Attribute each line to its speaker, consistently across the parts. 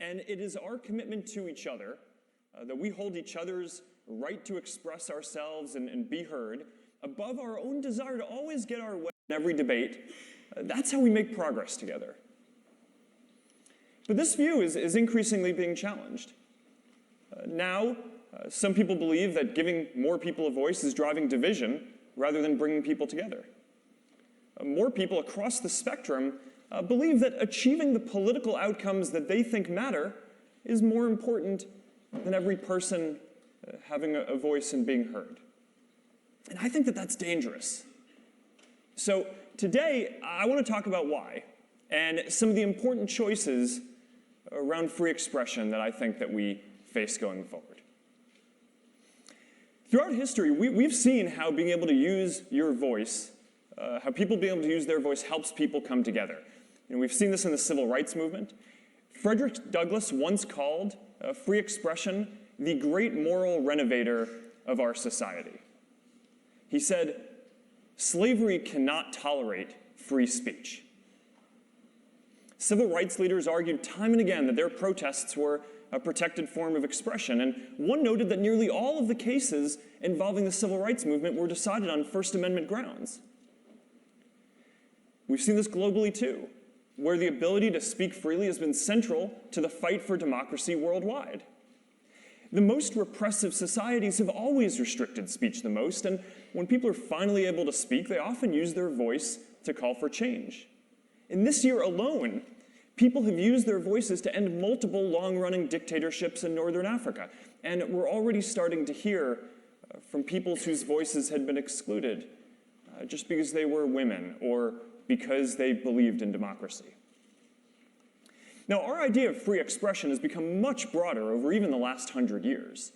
Speaker 1: And it is our commitment to each other that we hold each other's right to express ourselves and be heard above our own desire to always get our way in every debate. That's how we make progress together. But this view is increasingly being challenged. Now, some people believe that giving more people a voice is driving division rather than bringing people together. More people across the spectrum believe that achieving the political outcomes that they think matter is more important than every person having a voice and being heard. And I think that that's dangerous. So today, I want to talk about why, and some of the important choices around free expression that I think that we face going forward. Throughout history, we've seen how being able to use your voice, how people being able to use their voice helps people come together. We've seen this in the civil rights movement. Frederick Douglass once called free expression the great moral renovator of our society. He said, "Slavery cannot tolerate free speech." Civil rights leaders argued time and again that their protests were a protected form of expression, and one noted that nearly all of the cases involving the civil rights movement were decided on First Amendment grounds. We've seen this globally too, where the ability to speak freely has been central to the fight for democracy worldwide. The most repressive societies have always restricted speech the most, and when people are finally able to speak, they often use their voice to call for change. In this year alone, people have used their voices to end multiple long-running dictatorships in Northern Africa, and we're already starting to hear from peoples whose voices had been excluded just because they were women or because they believed in democracy. Now, our idea of free expression has become much broader over even the last 100 years.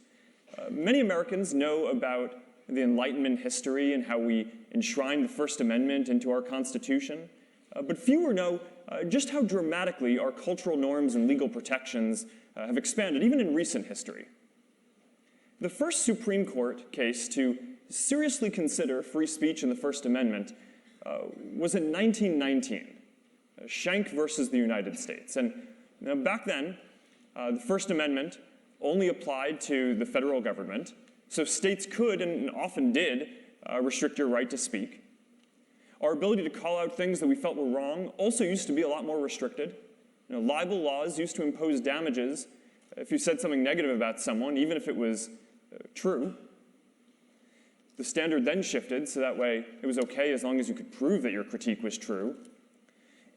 Speaker 1: Many Americans know about the Enlightenment history and how we enshrined the First Amendment into our Constitution, but fewer know just how dramatically our cultural norms and legal protections have expanded, even in recent history. The first Supreme Court case to seriously consider free speech in the First Amendment was in 1919. Schenck versus the United States. And back then, the First Amendment only applied to the federal government, so states could, and often did, restrict your right to speak. Our ability to call out things that we felt were wrong also used to be a lot more restricted. Libel laws used to impose damages if you said something negative about someone, even if it was true. The standard then shifted, so that way it was okay as long as you could prove that your critique was true.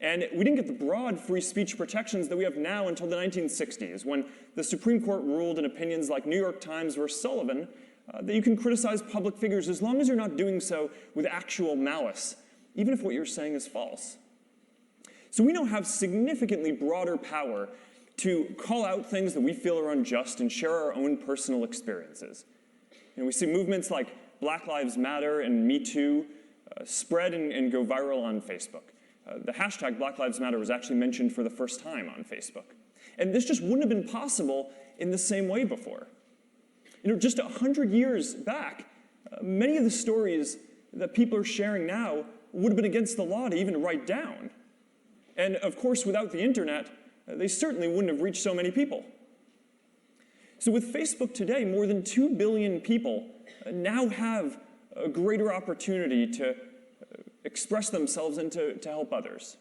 Speaker 1: And we didn't get the broad free speech protections that we have now until the 1960s, when the Supreme Court ruled in opinions like New York Times versus Sullivan that you can criticize public figures as long as you're not doing so with actual malice, even if what you're saying is false. So we now have significantly broader power to call out things that we feel are unjust and share our own personal experiences. We see movements like Black Lives Matter and Me Too spread and go viral on Facebook. The hashtag Black Lives Matter was actually mentioned for the first time on Facebook. And this just wouldn't have been possible in the same way before. Just 100 years back, many of the stories that people are sharing now would have been against the law to even write down. And of course, without the internet, they certainly wouldn't have reached so many people. So with Facebook today, more than 2 billion people now have a greater opportunity to express themselves and to help others.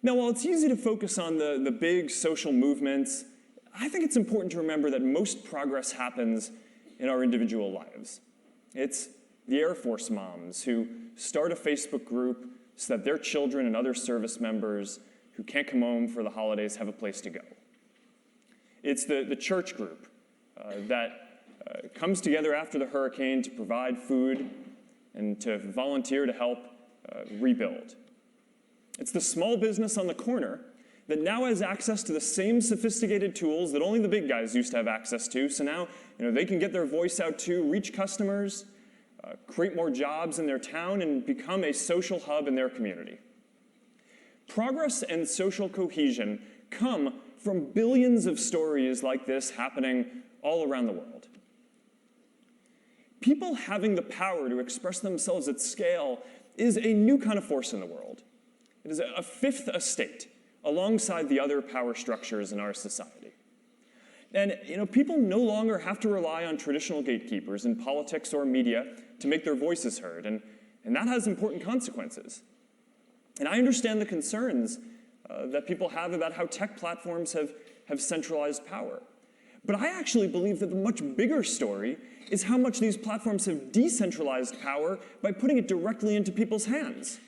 Speaker 1: Now, while it's easy to focus on the big social movements, I think it's important to remember that most progress happens in our individual lives. It's the Air Force moms who start a Facebook group so that their children and other service members who can't come home for the holidays have a place to go. It's the church group that comes together after the hurricane to provide food and to volunteer to help rebuild. It's the small business on the corner that now has access to the same sophisticated tools that only the big guys used to have access to, so now they can get their voice out too, reach customers, create more jobs in their town, and become a social hub in their community. Progress and social cohesion come from billions of stories like this happening all around the world. People having the power to express themselves at scale is a new kind of force in the world. It is a fifth estate, alongside the other power structures in our society. And people no longer have to rely on traditional gatekeepers in politics or media to make their voices heard, and that has important consequences. And I understand the concerns that people have about how tech platforms have centralized power. But I actually believe that the much bigger story is how much these platforms have decentralized power by putting it directly into people's hands.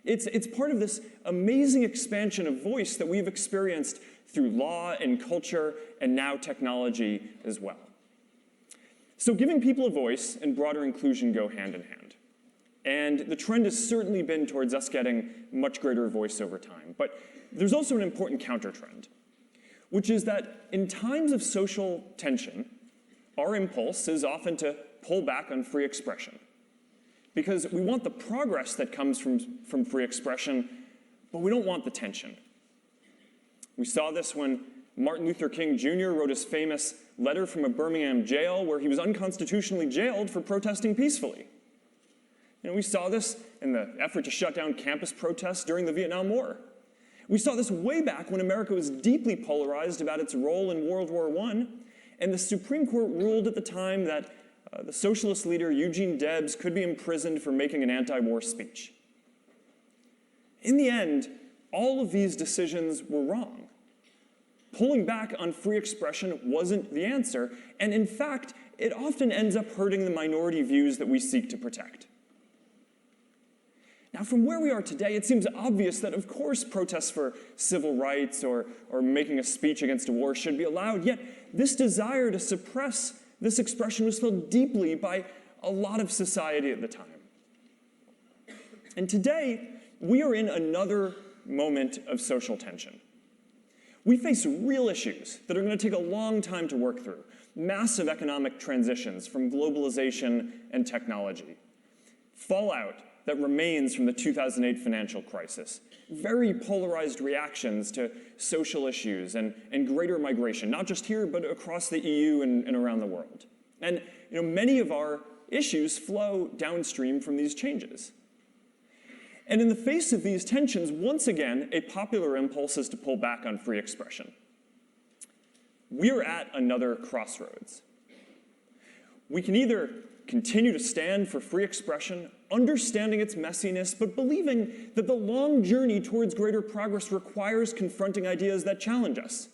Speaker 1: It's part of this amazing expansion of voice that we've experienced through law and culture and now technology as well. So giving people a voice and broader inclusion go hand in hand. And the trend has certainly been towards us getting much greater voice over time. But there's also an important counter-trend, which is that in times of social tension, our impulse is often to pull back on free expression. Because we want the progress that comes from free expression, but we don't want the tension. We saw this when Martin Luther King Jr. wrote his famous letter from a Birmingham jail where he was unconstitutionally jailed for protesting peacefully. We saw this in the effort to shut down campus protests during the Vietnam War. We saw this way back when America was deeply polarized about its role in World War I, and the Supreme Court ruled at the time that the socialist leader Eugene Debs could be imprisoned for making an anti-war speech. In the end, all of these decisions were wrong. Pulling back on free expression wasn't the answer, and in fact, it often ends up hurting the minority views that we seek to protect. Now, from where we are today, it seems obvious that, of course, protests for civil rights or making a speech against a war should be allowed, yet this desire to suppress this expression was felt deeply by a lot of society at the time. And today, we are in another moment of social tension. We face real issues that are going to take a long time to work through. Massive economic transitions from globalization and technology. Fallout that remains from the 2008 financial crisis. Very polarized reactions to social issues and greater migration, not just here, but across the EU and around the world. And many of our issues flow downstream from these changes. And in the face of these tensions, once again, a popular impulse is to pull back on free expression. We're at another crossroads. We can either continue to stand for free expression, understanding its messiness, but believing that the long journey towards greater progress requires confronting ideas that challenge us.